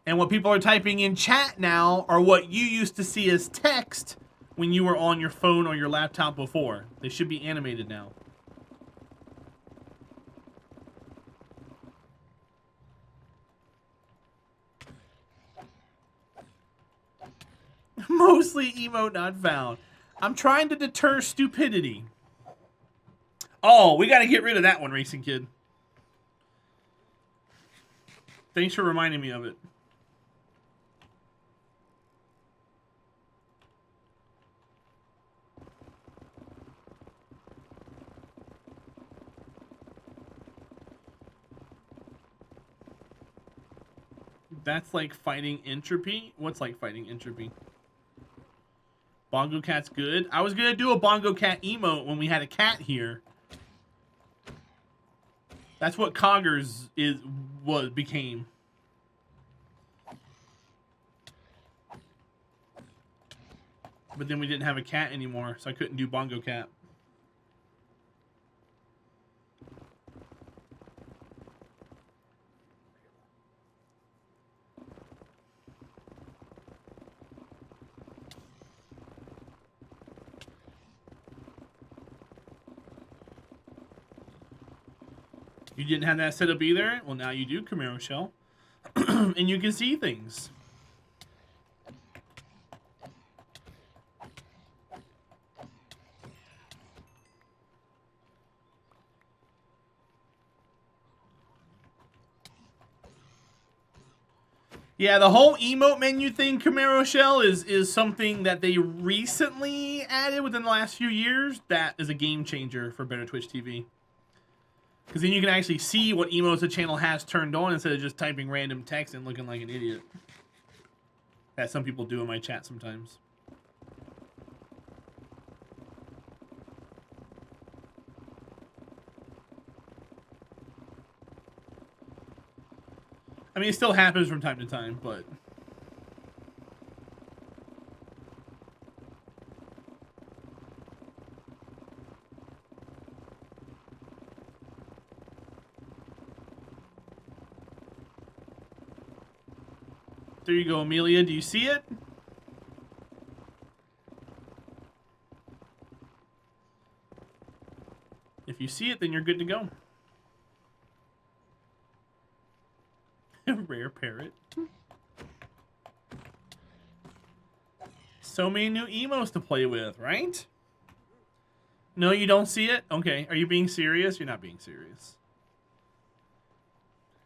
And what people are typing in chat now are what you used to see as text when you were on your phone or your laptop before. They should be animated now. Mostly emote not found. I'm trying to deter stupidity. Oh, we got to get rid of that one, Racing Kid. Thanks for reminding me of it. That's like fighting entropy? What's like fighting entropy? Bongo Cat's good. I was gonna do a Bongo Cat emote when we had a cat here. That's what Coggers became. But then we didn't have a cat anymore, so I couldn't do Bongo Cat. You didn't have that set up either? Well, now you do, Camaro Shell. And you can see things. Yeah, the whole emote menu thing, Camaro Shell, is something that they recently added within the last few years. That is a game changer for Better Twitch TV. Because then you can actually see what emotes the channel has turned on instead of just typing random text and looking like an idiot. That some people do in my chat sometimes. I mean, it still happens from time to time, but... There you go, Amelia. Do you see it? If you see it, then you're good to go. Rare parrot. So many new emotes to play with, right? No, you don't see it? Okay. Are you being serious? You're not being serious.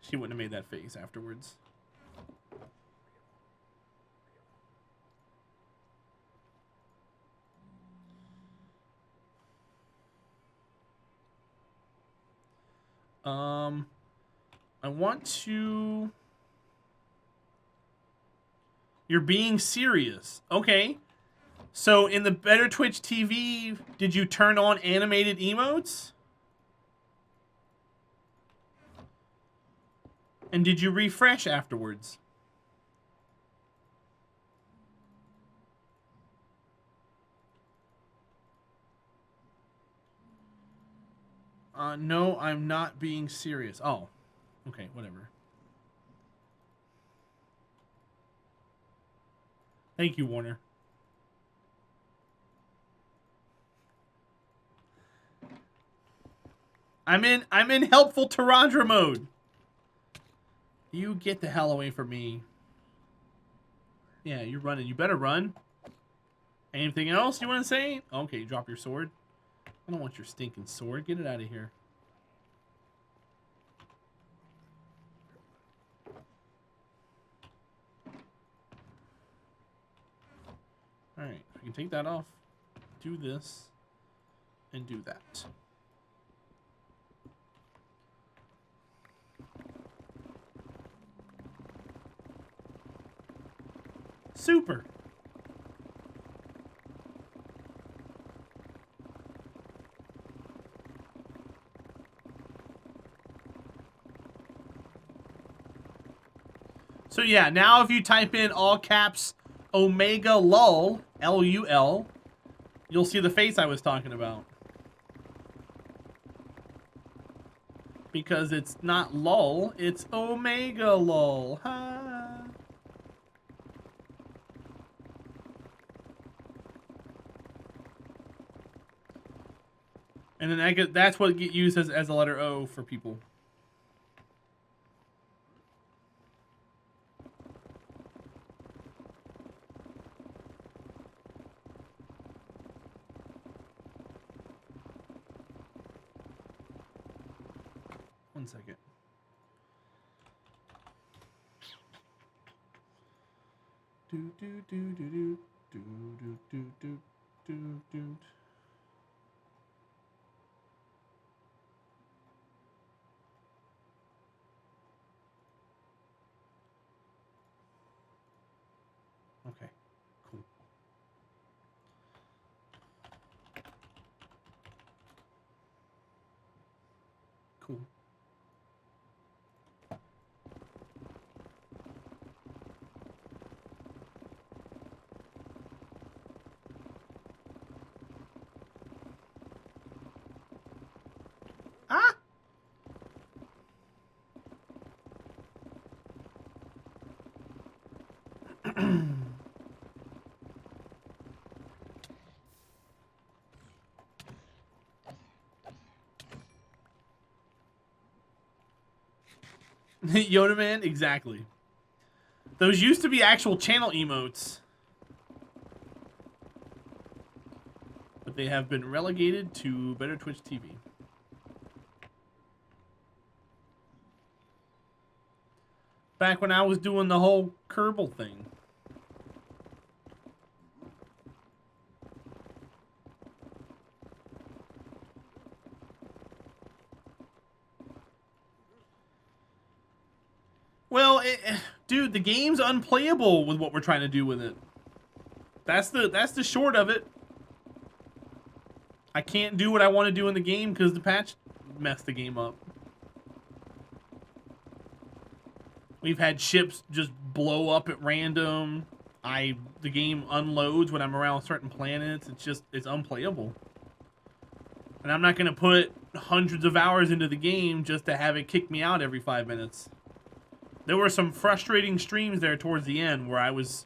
She wouldn't have made that face afterwards. I want to... You're being serious. Okay. So in the Better Twitch TV, did you turn on animated emotes? And did you refresh afterwards? No, I'm not being serious. Oh, okay, whatever. Thank you, Warner. I'm in helpful Terahdra mode. You get the hell away from me. Yeah, you're running. You better run. Anything else you want to say? Okay, drop your sword. I don't want your stinking sword. Get it out of here. Alright, we can take that off. Do this. And do that. Super. So yeah, now if you type in all caps Omega LUL, L-U-L, you'll see the face I was talking about. Because it's not LUL, it's Omega LUL. Ha. And then that's what get used as a letter O for people. One second. Do do do do do do do do do do do. Okay, cool. Cool. Ah! Yoda Man, exactly. Those used to be actual channel emotes, but they have been relegated to Better Twitch TV. Back when I was doing the whole Kerbal thing. Well, dude, the game's unplayable with what we're trying to do with it. That's the short of it. I can't do what I want to do in the game because the patch messed the game up. We've had ships just blow up at random. The game unloads when I'm around certain planets. It's unplayable. And I'm not going to put hundreds of hours into the game just to have it kick me out every 5 minutes. There were some frustrating streams there towards the end where I was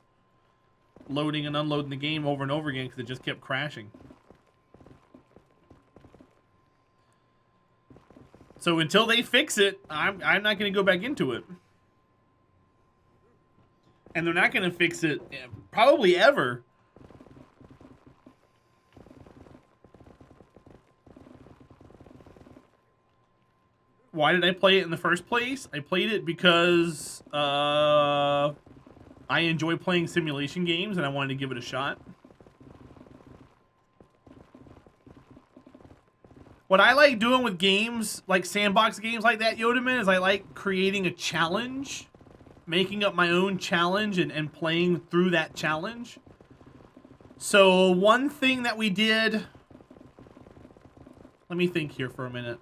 loading and unloading the game over and over again because it just kept crashing. So until they fix it, I'm not going to go back into it. And they're not going to fix it probably ever. Why did I play it in the first place? I played it because I enjoy playing simulation games and I wanted to give it a shot. What I like doing with games, like sandbox games like that, Yodaman, is I like creating a challenge, making up my own challenge and playing through that challenge. So one thing that we did, let me think here for a minute.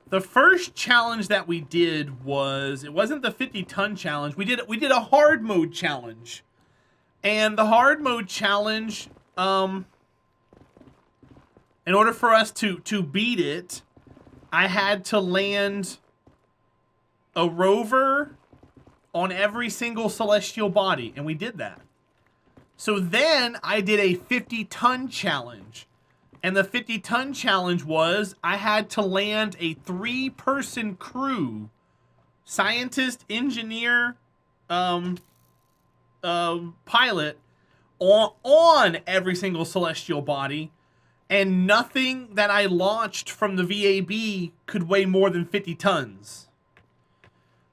The first challenge that we did was, it wasn't the 50-ton challenge. We did a hard mode challenge. And the hard mode challenge, in order for us to beat it, I had to land a rover on every single celestial body, and we did that. So then I did a 50-ton challenge. And the 50-ton challenge was I had to land a 3-person crew, scientist, engineer, pilot, on every single celestial body, and nothing that I launched from the VAB could weigh more than 50 tons.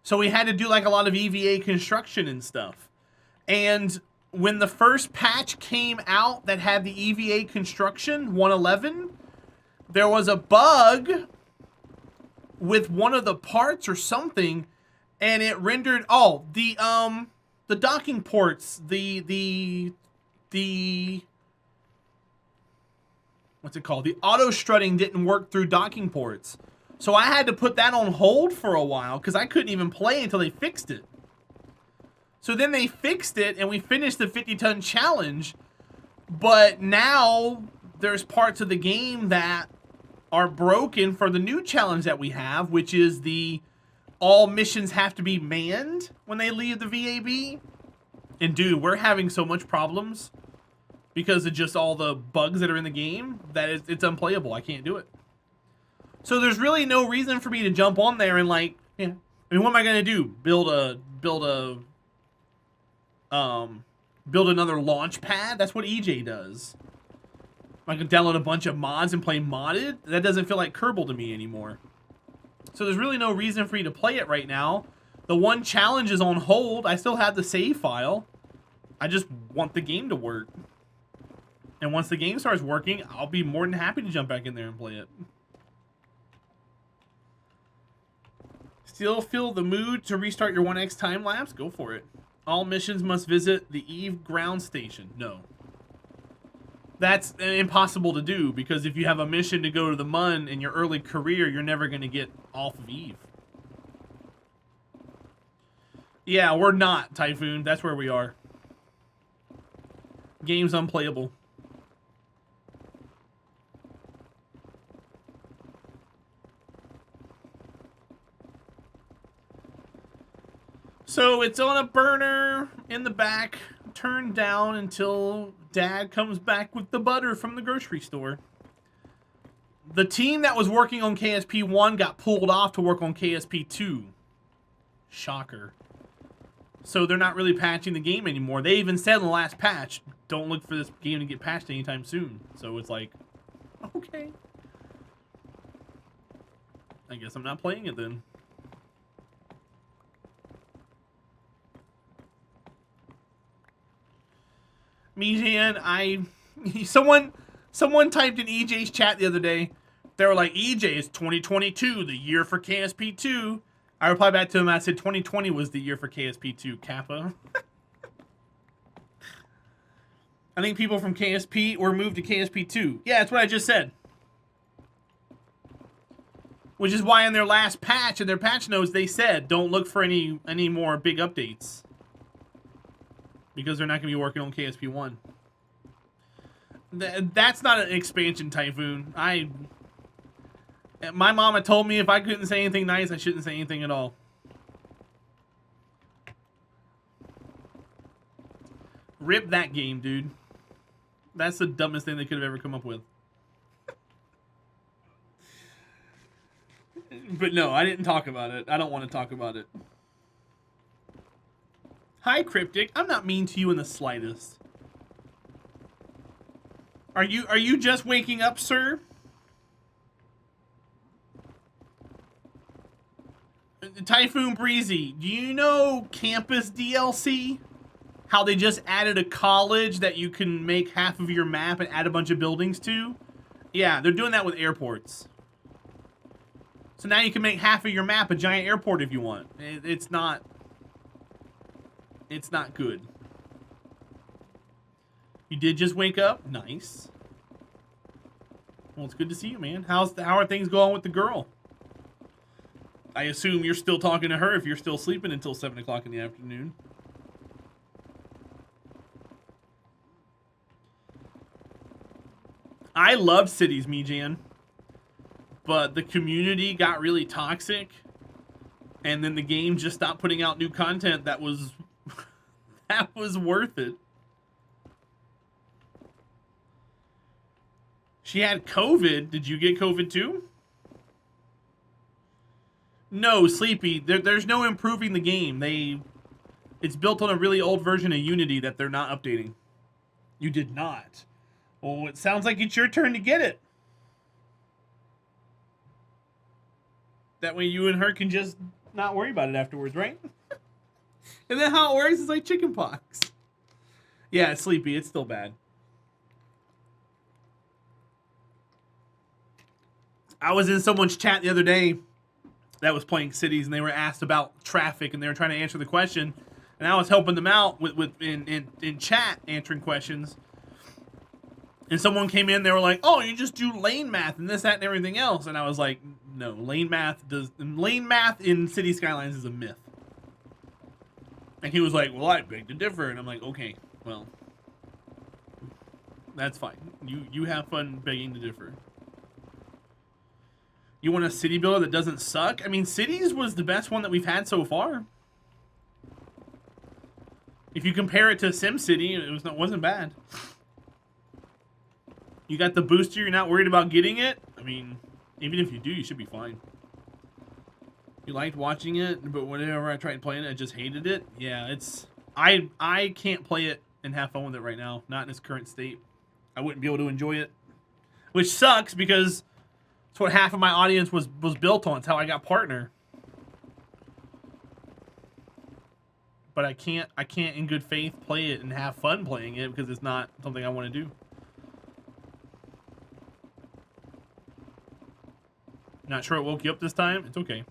So we had to do like a lot of EVA construction and stuff. And when the first patch came out that had the EVA construction, 1.11, there was a bug with one of the parts or something, and it rendered the docking ports, the what's it called? The auto strutting didn't work through docking ports. So I had to put that on hold for a while because I couldn't even play until they fixed it. So then they fixed it, and we finished the 50-ton challenge, but now there's parts of the game that are broken for the new challenge that we have, which is all missions have to be manned when they leave the VAB. And dude, we're having so much problems because of just all the bugs that are in the game, that it's unplayable. I can't do it. So there's really no reason for me to jump on there and like, yeah. I mean, what am I gonna do? Build another launch pad? That's what EJ does. I can download a bunch of mods and play modded? That doesn't feel like Kerbal to me anymore. So there's really no reason for you to play it right now. The one challenge is on hold. I still have the save file. I just want the game to work. And once the game starts working, I'll be more than happy to jump back in there and play it. Still feel the mood to restart your 1x time lapse? Go for it. All missions must visit the Eve ground station. No. That's impossible to do, because if you have a mission to go to the Mun in your early career, you're never going to get off of Eve. Yeah, we're not, Typhoon. That's where we are. Game's unplayable. So it's on a burner in the back, turned down until Dad comes back with the butter from the grocery store. The team that was working on KSP 1 got pulled off to work on KSP 2. Shocker. So they're not really patching the game anymore. They even said in the last patch, don't look for this game to get patched anytime soon. So it's like, okay. I guess I'm not playing it then. Mejan, someone typed in EJ's chat the other day. They were like, EJ is 2022, the year for KSP2. I replied back to them. I said 2020 was the year for KSP2, Kappa. I think people from KSP were moved to KSP2. Yeah, that's what I just said. Which is why in their last patch, in their patch notes, they said don't look for any more big updates. Because they're not going to be working on KSP 1. That's not an expansion, Typhoon. My mama told me if I couldn't say anything nice, I shouldn't say anything at all. Rip that game, dude. That's the dumbest thing they could have ever come up with. But no, I didn't talk about it. I don't want to talk about it. Hi, Cryptic. I'm not mean to you in the slightest. Are you just waking up, sir? Typhoon Breezy, do you know Campus DLC? How they just added a college that you can make half of your map and add a bunch of buildings to? Yeah, they're doing that with airports. So now you can make half of your map a giant airport if you want. It's not good. You did just wake up? Nice. Well, it's good to see you, man. How are things going with the girl? I assume you're still talking to her if you're still sleeping until 7 o'clock in the afternoon. I love Cities, Mejan. But the community got really toxic. And then the game just stopped putting out new content that was... that was worth it. She had COVID. Did you get COVID too? No, Sleepy. There's no improving the game. It's built on a really old version of Unity that they're not updating. You did not. Oh, it sounds like it's your turn to get it. That way you and her can just not worry about it afterwards, right? And then how it works is like chickenpox. Yeah, it's Sleepy. It's still bad. I was in someone's chat the other day that was playing Cities, and they were asked about traffic, and they were trying to answer the question. And I was helping them out in chat answering questions. And someone came in, they were like, "Oh, you just do lane math and this, that, and everything else." And I was like, "No, lane math in City Skylines is a myth." And he was like, "Well, I beg to differ." And I'm like, "Okay, well, that's fine. You have fun begging to differ." You want a city builder that doesn't suck? I mean, Cities was the best one that we've had so far. If you compare it to SimCity, it wasn't bad. You got the booster, you're not worried about getting it? I mean, even if you do, you should be fine. You liked watching it, but whenever I tried playing it, I just hated it. Yeah, it's... I can't play it and have fun with it right now. Not in its current state. I wouldn't be able to enjoy it. Which sucks, because it's what half of my audience was built on. It's how I got Partner. But I can't in good faith play it and have fun playing it because it's not something I want to do. Not sure it woke you up this time? It's okay.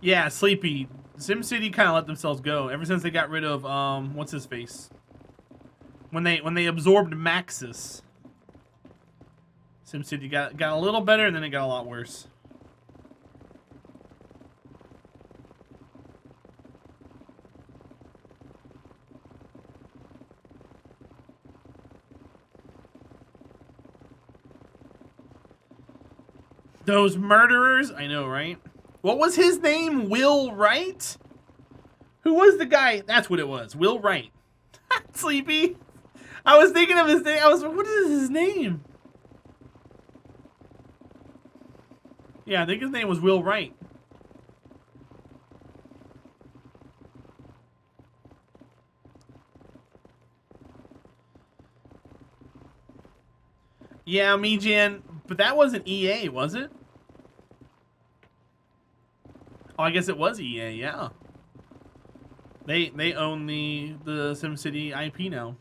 Yeah, Sleepy. SimCity kind of let themselves go ever since they got rid of what's his face? When they absorbed Maxis. SimCity got a little better and then it got a lot worse. Those murderers? I know, right? What was his name? Will Wright? Who was the guy? That's what it was. Will Wright. Sleepy. I was thinking of his name. I was like, what is his name? Yeah, I think his name was Will Wright. Yeah, me, Jan. But that wasn't EA, was it? Oh, I guess it was EA, yeah. They own the SimCity IP now.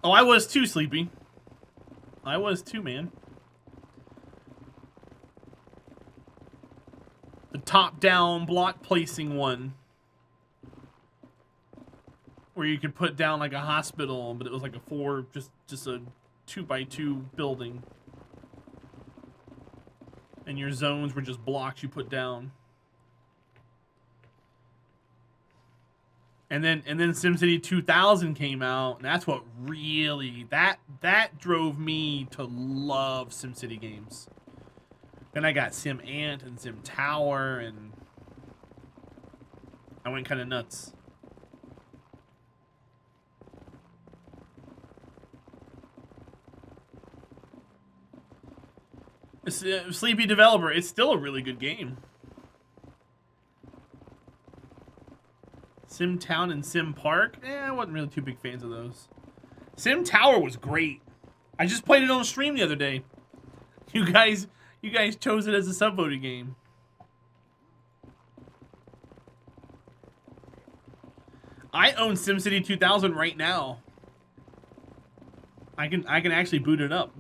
Oh, I was too, Sleepy. I was too, man. The top-down block placing one. Where you could put down like a hospital, but it was like a just a 2x2 building. And your zones were just blocks you put down. And then SimCity 2000 came out, and that's what really that drove me to love SimCity games. Then I got Sim Ant and Sim Tower, and I went kind of nuts. Sleepy Developer, it's still a really good game. Sim Town and Sim Park? I wasn't really too big fans of those. Sim Tower was great. I just played it on stream the other day. You guys chose it as a sub-voted game. I own SimCity 2000 right now. I can actually boot it up.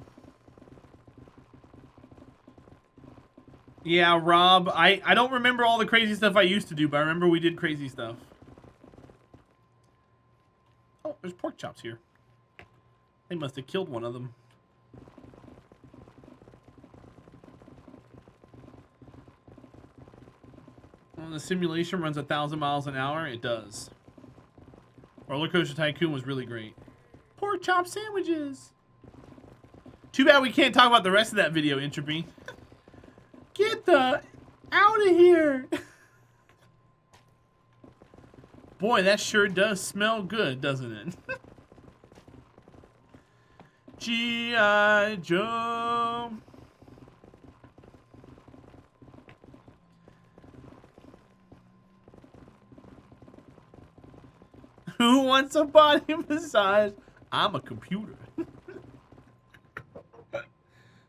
Yeah, Rob, I don't remember all the crazy stuff I used to do, but I remember we did crazy stuff. Oh, there's pork chops here. They must have killed one of them. Well, the simulation runs 1,000 miles an hour. It does. Roller Coaster Tycoon was really great. Pork chop sandwiches. Too bad we can't talk about the rest of that video, Entropy. Get the out of here. Boy, that sure does smell good, doesn't it? G.I. Joe. Who wants a body massage? I'm a computer.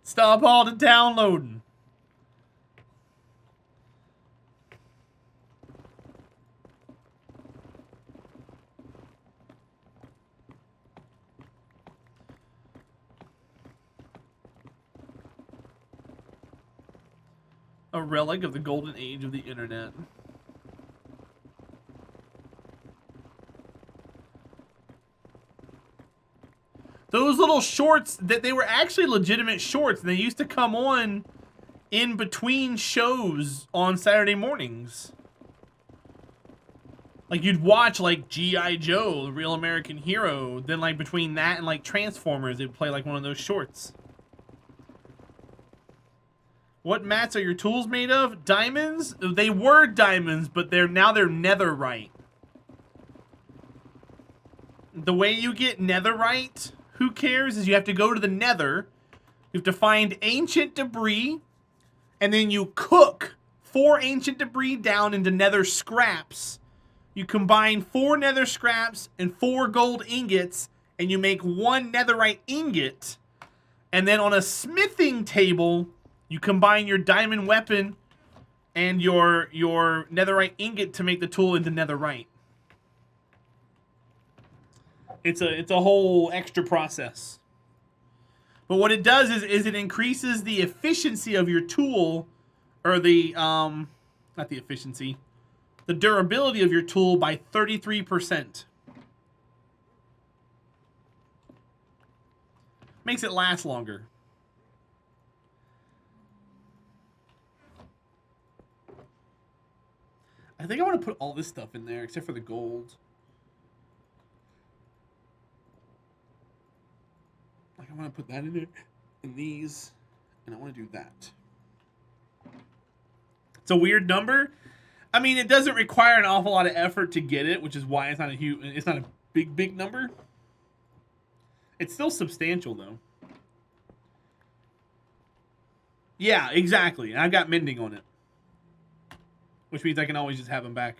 Stop all the downloading. A relic of the golden age of the internet. Those little shorts, that they were actually legitimate shorts. They used to come on in between shows on Saturday mornings. Like you'd watch like G.I. Joe, the Real American Hero. Then like between that and like Transformers, they'd play like one of those shorts. What mats are your tools made of? Diamonds? They were diamonds, but they're netherite. the way you get netherite, who cares, is you have to go to the nether. You have to find ancient debris, and then you cook 4 ancient debris down into nether scraps. You combine 4 nether scraps and 4 gold ingots, and you make 1 netherite ingot. And then on a smithing table, you combine your diamond weapon and your netherite ingot to make the tool into netherite. It's a whole extra process. But what it does is it increases the efficiency of your tool, or the not the efficiency, the durability of your tool by 33%. Makes it last longer. I think I want to put all this stuff in there except for the gold. Like, I want to put that in there, and these, and I want to do that. It's a weird number. I mean, it doesn't require an awful lot of effort to get it, which is why it's not a huge, it's not a big number. It's still substantial though. Yeah, exactly. And I've got mending on it, which means I can always just have them back.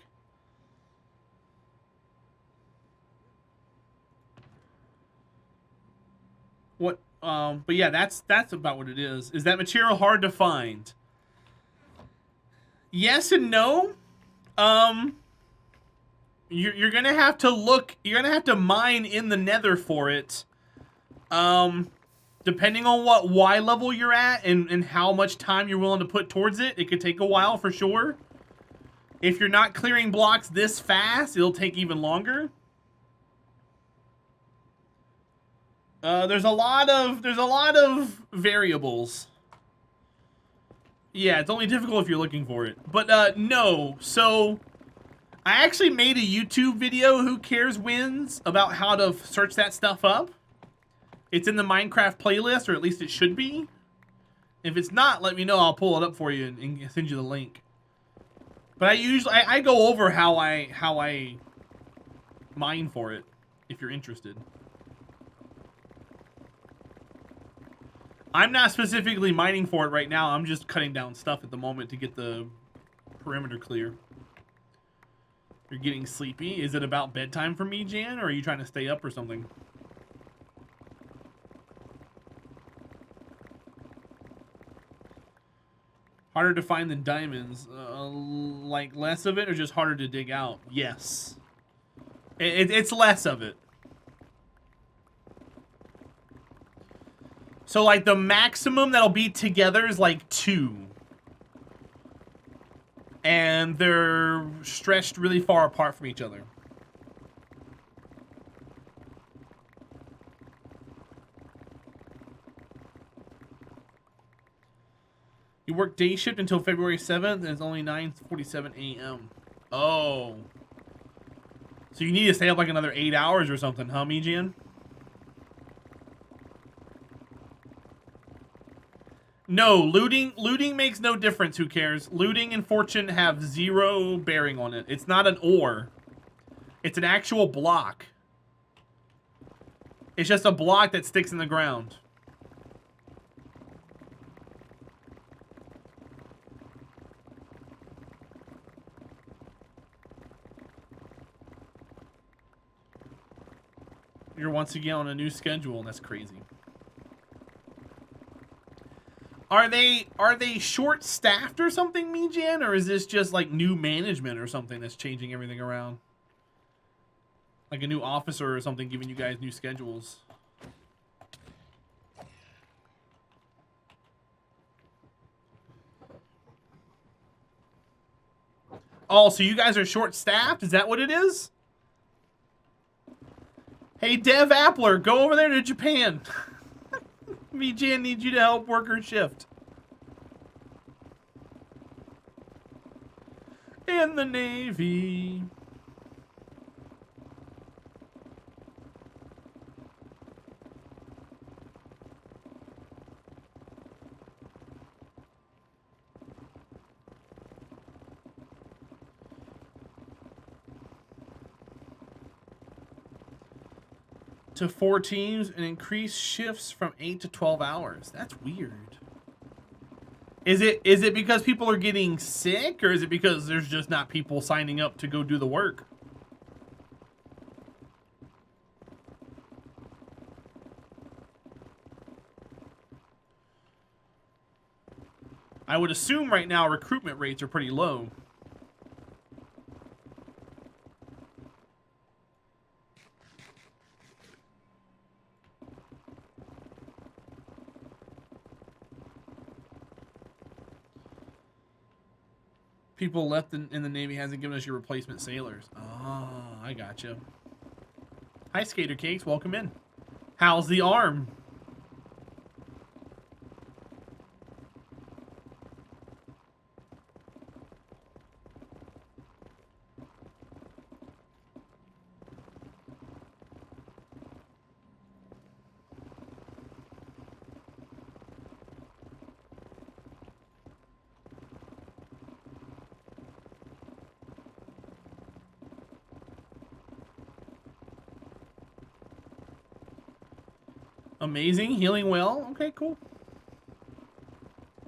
What? But yeah, that's about what it is. Is that material hard to find? Yes and no. You're gonna have to look. You're gonna have to mine in the nether for it. Depending on what Y level you're at and how much time you're willing to put towards it, it could take a while for sure. If you're not clearing blocks this fast, it'll take even longer. There's a lot of variables. Yeah, it's only difficult if you're looking for it. But no, so I actually made a YouTube video, Who Cares Wins, about how to search that stuff up. It's in the Minecraft playlist, or at least it should be. If it's not, let me know. I'll pull it up for you and send you the link. But I go over how I mine for it, if you're interested. I'm not specifically mining for it right now. I'm just cutting down stuff at the moment to get the perimeter clear. You're getting sleepy. Is it about bedtime for me, Jan, or are you trying to stay up or something? Harder to find than diamonds. Like less of it, or just harder to dig out? Yes. It's less of it. So like the maximum that'll be together is like 2. And they're stretched really far apart from each other. You work day shift until February 7th, and it's only 9:47 a.m. Oh. So you need to stay up like another 8 hours or something, huh, Mijian? No, looting makes no difference, who cares? Looting and fortune have 0 bearing on it. It's not an ore. It's an actual block. It's just a block that sticks in the ground. You're once again on a new schedule. That's crazy. Are they short-staffed or something, Mijan? Or is this just like new management or something that's changing everything around? Like a new officer or something giving you guys new schedules? Oh, so you guys are short-staffed? Is that what it is? Hey, Dev Appler, go over there to Japan. Mijan needs you to help work her shift. In the Navy. to 4 teams and increase shifts from 8 to 12 hours. That's weird. Is it because people are getting sick, or is it because there's just not people signing up to go do the work? I would assume right now recruitment rates are pretty low. People left in the Navy hasn't given us your replacement sailors. Oh, I gotcha. Hi, Skater Cakes. Welcome in. How's the arm? Amazing. Healing well. Okay, cool.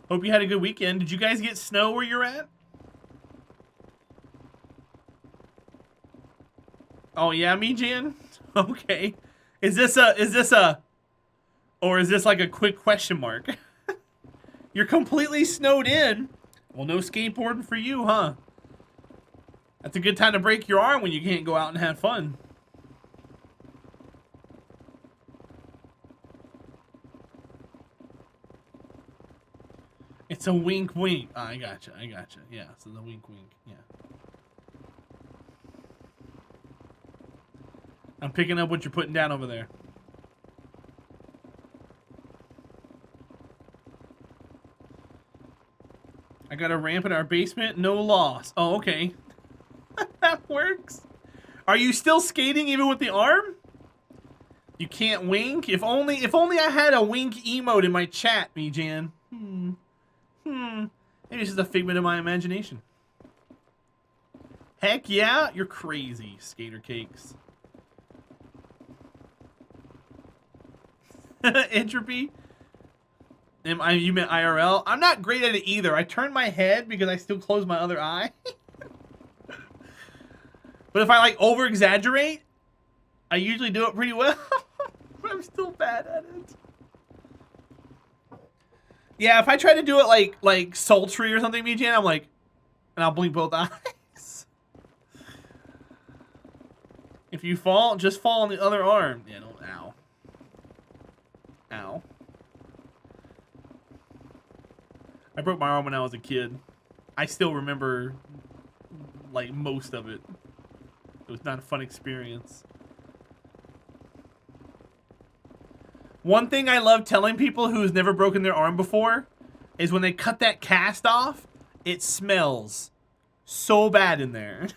Hope you had a good weekend. Did you guys get snow where you're at? Oh yeah, me, Jan? Okay. Is this or is this like a quick question mark? You're completely snowed in. Well, no skateboarding for you, huh? That's a good time to break your arm when you can't go out and have fun. It's a wink wink. Oh, I gotcha. Yeah, so the wink wink. Yeah. I'm picking up what you're putting down over there. I got a ramp in our basement. No loss. Oh, okay. That works. Are you still skating even with the arm? You can't wink? If only I had a wink emote in my chat, Jan. Maybe it's just a figment of my imagination. Heck yeah, you're crazy, Skater Cakes. Entropy? You meant IRL? I'm not great at it either. I turn my head because I still close my other eye. But if I like over exaggerate, I usually do it pretty well. But I'm still bad at it. Yeah, if I try to do it like sultry or something, Jan, I'm like, and I'll blink both eyes. If you fall, just fall on the other arm. Yeah, don't, ow. Ow. I broke my arm when I was a kid. I still remember, like, most of it. It was not a fun experience. One thing I love telling people who's never broken their arm before is when they cut that cast off, it smells so bad in there.